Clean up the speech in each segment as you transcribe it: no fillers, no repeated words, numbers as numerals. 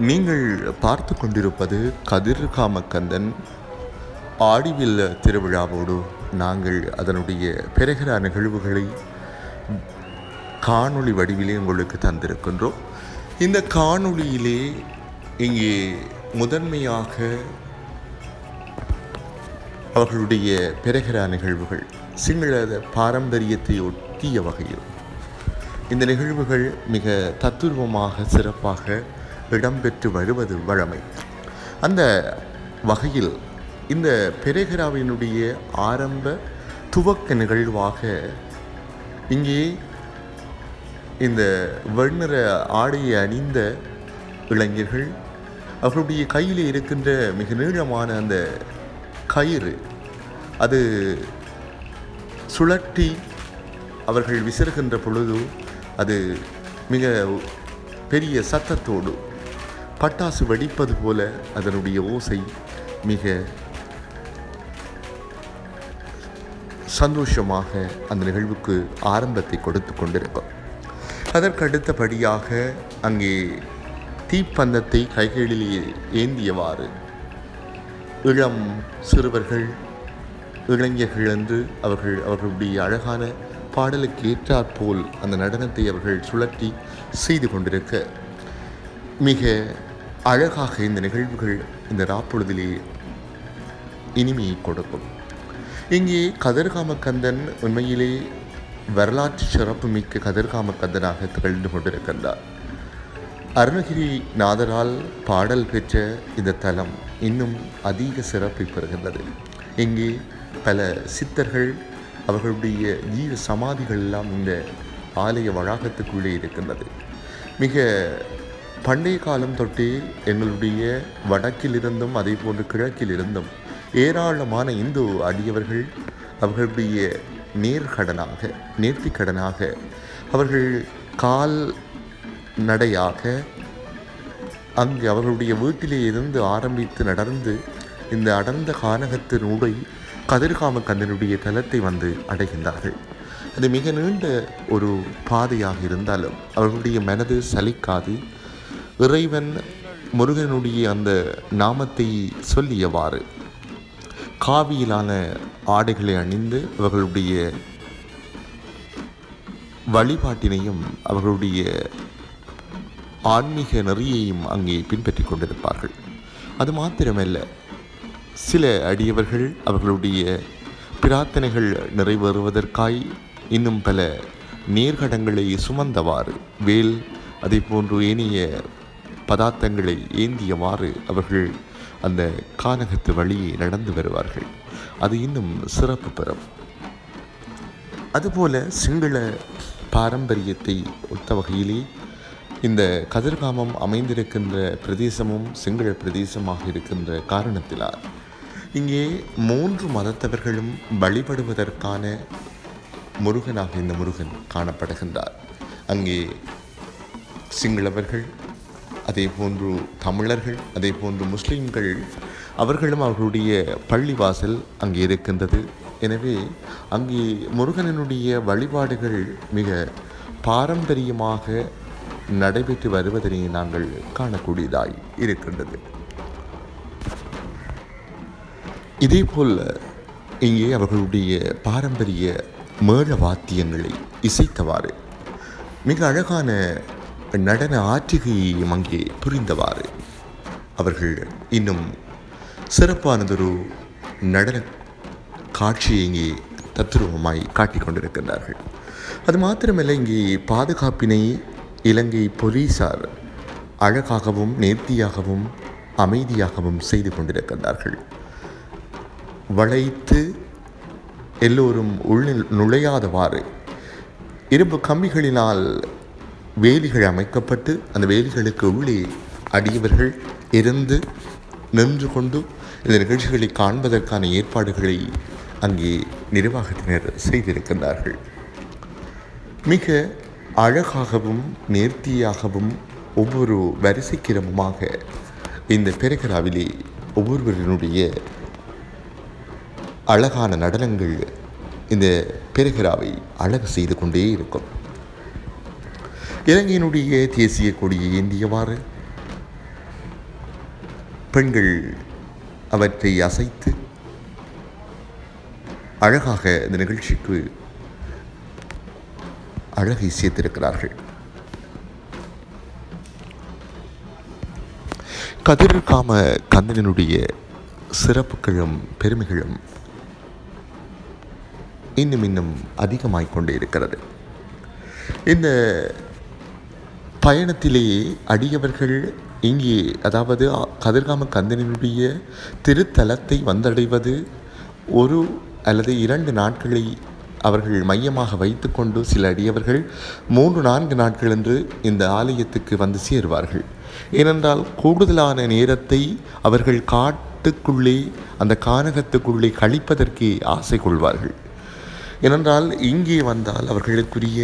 நீங்கள் பார்த்து கொண்டிருப்பது கதிர்காமக்கந்தன் ஆடிவில் திருவிழாவோடு நாங்கள் அதனுடைய பிறகிற நிகழ்வுகளை காணொளி வடிவிலே உங்களுக்கு தந்திருக்கின்றோம். இந்த காணொளியிலே இங்கே முதன்மையாக அவர்களுடைய பிறகிற நிகழ்வுகள் சிங்கள பாரம்பரியத்தை ஒட்டிய வகையில் இந்த நிகழ்வுகள் மிக தத்துரூபமாக சிறப்பாக இடம்பெற்று வருவது வழமை. அந்த வகையில் இந்த பெரேகராவினுடைய ஆரம்ப துவக்க நிகழ்வாக இங்கே இந்த வெண்ணிற ஆடையை அணிந்த இளைஞர்கள் அவர்களுடைய கையில் இருக்கின்ற மிக நீளமான அந்த கயிறு அது சுழற்றி அவர்கள் விசிறுகின்ற பொழுது அது மிக பெரிய சத்தத்தோடு பட்டாசு வெடிப்பது போல அதனுடைய ஓசை மிக சந்தோஷமாக அந்த நிகழ்வுக்கு ஆரம்பத்தை கொடுத்து கொண்டிருக்கும். அதற்கு அடுத்தபடியாக அங்கே தீப்பந்தத்தை கைகளில் ஏந்தியவாறு இளம் சிறுவர்கள் இளைஞர்கள் என்று அவர்களுடைய அழகான பாடலுக்கு ஏற்றாற்போல் அந்த நடனத்தை அவர்கள் சுழற்றி செய்து கொண்டிருக்க மிக அழகாக இந்த நிகழ்வுகள் இந்த ராப்பொழுதிலே இனிமையை கொடுக்கும். இங்கே கதிர்காமக்கந்தன் உண்மையிலே வரலாற்று சிறப்பு மிக்க கதிர்காமக்கந்தனாக திகழ்ந்து கொண்டிருக்கின்றார். அருணகிரி நாதரால் பாடல் பெற்ற இந்த தலம் இன்னும் அதிக சிறப்பை பெறுகின்றது. இங்கே பல சித்தர்கள் அவர்களுடைய ஜீவ சமாதிகள் எல்லாம் இந்த ஆலய வளாகத்துக்குள்ளே இருக்கின்றது. மிக பண்டைய காலம் தொட்டே எங்களுடைய வடக்கிலிருந்தும் அதே போன்று கிழக்கிலிருந்தும் ஏராளமான இந்து அடியவர்கள் அவர்களுடைய நேர்த்திக்கடனாக அவர்கள் கால் நடையாக அங்கு அவர்களுடைய வீட்டிலே இருந்து ஆரம்பித்து நடந்து இந்த அடர்ந்த கானகத்தினூடை கதிர்காமக்கந்தனுடைய தலத்தை வந்து அடைகின்றார்கள். அது மிக நீண்ட ஒரு பாதையாக இருந்தாலும் அவர்களுடைய மனது சலிக்காது இறைவன் முருகனுடைய அந்த நாமத்தை சொல்லியவாறு காவியிலான ஆடைகளை அணிந்து அவர்களுடைய வழிபாட்டினையும் அவர்களுடைய ஆன்மீக நெறியையும் அங்கே பின்பற்றி கொண்டிருப்பார்கள். அது மாத்திரமல்ல, சில அடியவர்கள் அவர்களுடைய பிரார்த்தனைகள் நிறைவேறுவதற்காய் இன்னும் பல நேர்கடங்களை சுமந்தவாறு வேல் அதே போன்று ஏனைய பதார்த்தங்களை ஏந்தியவாறு அவர்கள் அந்த கானகத்து வழியே நடந்து வருவார்கள். அது இன்னும் சிறப்பு பெறும். அதுபோல சிங்கள பாரம்பரியத்தை ஒத்த வகையிலே இந்த கதிர்காமம் அமைந்திருக்கின்ற பிரதேசமும் சிங்கள பிரதேசமாக இருக்கின்ற காரணத்தினால் இங்கே 3 மதத்தவர்களும் வழிபடுவதற்கான முருகனாக இந்த முருகன் காணப்படுகின்றார். அங்கே சிங்களவர்கள், அதே போன்று தமிழர்கள், அதே போன்று முஸ்லீம்கள் அவர்களும் அவர்களுடைய பள்ளிவாசல் அங்கே இருக்கின்றது. எனவே அங்கே முருகனினுடைய வழிபாடுகள் மிக பாரம்பரியமாக நடைபெற்று வருவதனை நாங்கள் காணக்கூடியதாய் இருக்கின்றது. இதேபோல் இங்கே அவர்களுடைய பாரம்பரிய மேள வாத்தியங்களை இசைத்தவாறு மிக அழகான நடன ஆற்றிகையையும் அங்கே புரிந்தவாறு அவர்கள் இன்னும் சிறப்பானதொரு நடன காட்சியை இங்கே தத்துரூபமாய் காட்டிக்கொண்டிருக்கின்றார்கள். அது மாத்திரமல்ல, இங்கே பாதுகாப்பினை இலங்கை போலீசார் அழகாகவும் நேர்த்தியாகவும் அமைதியாகவும் செய்து கொண்டிருக்கின்றார்கள். வளைத்து எல்லோரும் நுழையாதவாறு இரும்பு கம்பிகளினால் வேலிகள் அமைக்கப்பட்டு அந்த வேலிகளுக்கு உள்ளே அடியவர்கள் இருந்து நின்று கொண்டு இந்த நிகழ்ச்சிகளை காண்பதற்கான ஏற்பாடுகளை அங்கே நிர்வாகத்தினர் செய்திருக்கின்றார்கள். மிக அழகாகவும் நேர்த்தியாகவும் ஒவ்வொரு வரிசைக்கிரமமாக இந்த பெரேகராவிலே ஒவ்வொருவரினுடைய அழகான நடனங்கள் இந்த பெரேகராவை அழகு செய்து கொண்டே இருக்கும். இலங்கையினுடைய தேசிய கொடியை ஏந்தியவாறு பெண்கள் அவற்றை அசைத்து அழகாக இந்த நிகழ்ச்சிக்கு அழகை சேர்த்திருக்கிறார்கள். கதிர்காம கந்தனினுடைய சிறப்புகளும் பெருமைகளும் இன்னும் அதிகமாய்க் கொண்டே இருக்கிறது. இந்த பயணத்திலேயே அடியவர்கள் இங்கே, அதாவது கதிர்காம கந்தனினுடைய திருத்தலத்தை வந்தடைவது ஒரு அல்லது 2 நாட்களை அவர்கள் மையமாக வைத்துக்கொண்டு சில அடியவர்கள் 3-4 நாட்கள் என்று இந்த ஆலயத்துக்கு வந்து சேருவார்கள். ஏனென்றால் கூடுதலான நேரத்தை அவர்கள் காட்டுக்குள்ளே, அந்த கானகத்துக்குள்ளே கழிப்பதற்கே ஆசை கொள்வார்கள். ஏனென்றால் இங்கே வந்தால் அவர்களுக்குரிய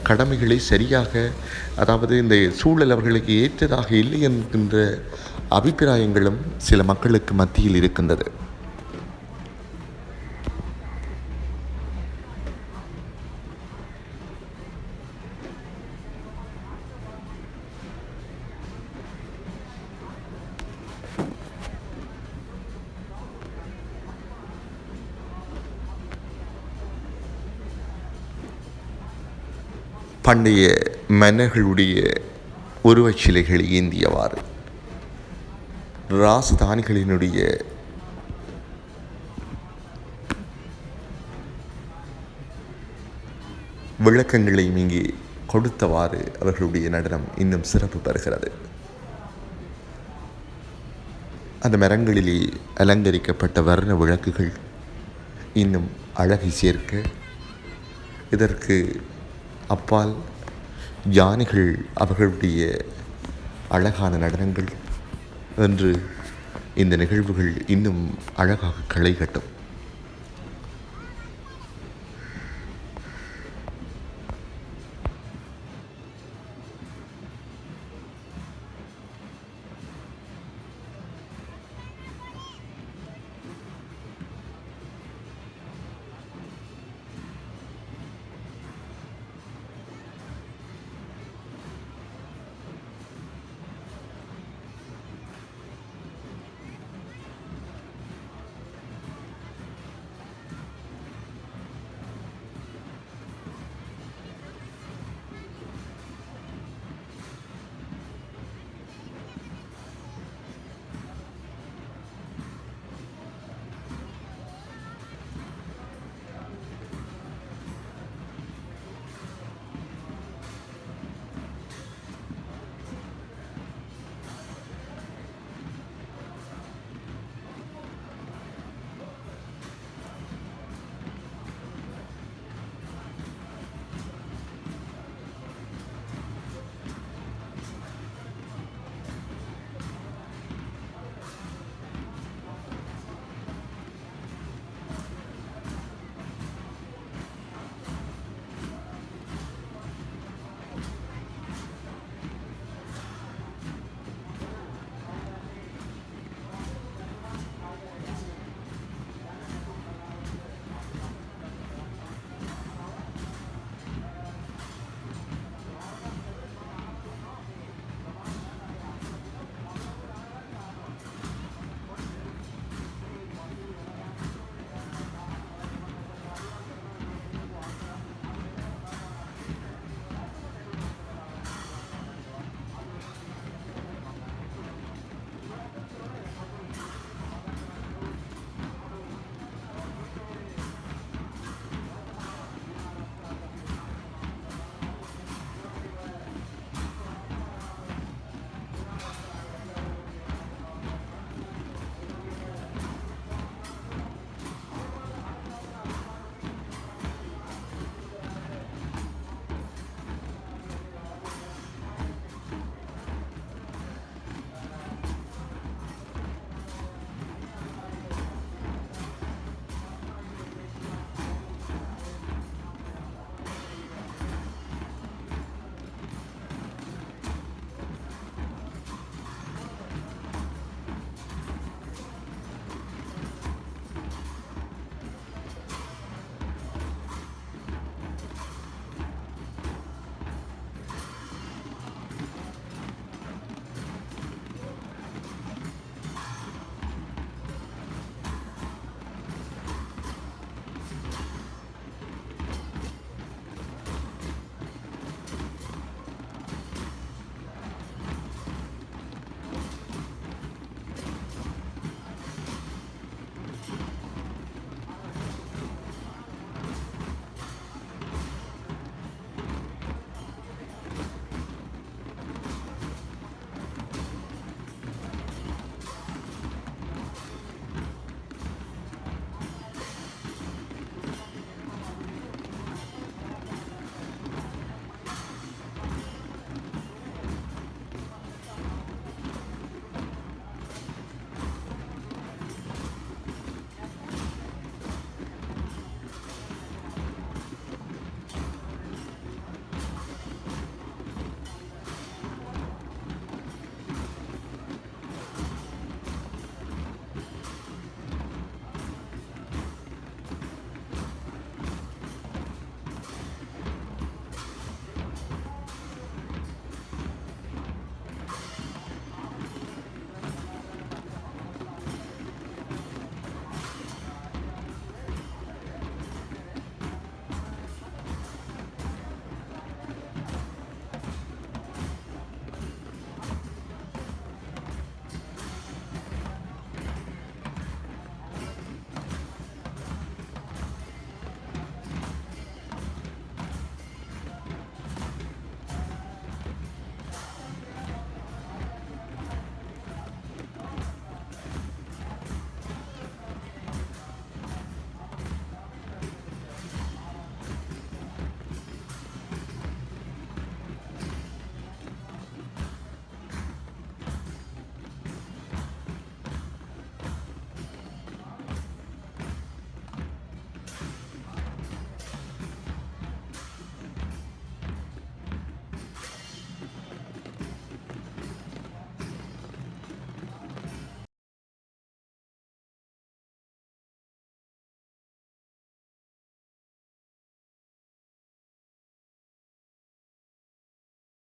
கடமைகளை சரியாக, அதாவது இந்த சூழல் அவர்களுக்கு ஏற்றதாக இல்லை என்கின்ற அபிப்பிராயங்களும் சில மக்களுக்கு மத்தியில் இருக்கின்றது. பண்டைய மன்னர்களுடைய உருவச்சிலைகளை ஏந்தியவாறு ராசதானிகளினுடைய விளக்கங்களையும் இங்கே கொடுத்தவாறு அவர்களுடைய நடனம் இன்னும் சிறப்பு பெறுகிறது. அந்த மரங்களிலே அலங்கரிக்கப்பட்ட வர்ண விளக்குகள் இன்னும் அழகை சேர்க்க, இதற்கு அப்பால் யானைகள் அவர்களுடைய அழகான நடனங்கள் என்று இந்த நிகழ்வுகள் இன்னும் அழகாக களை கட்டும்.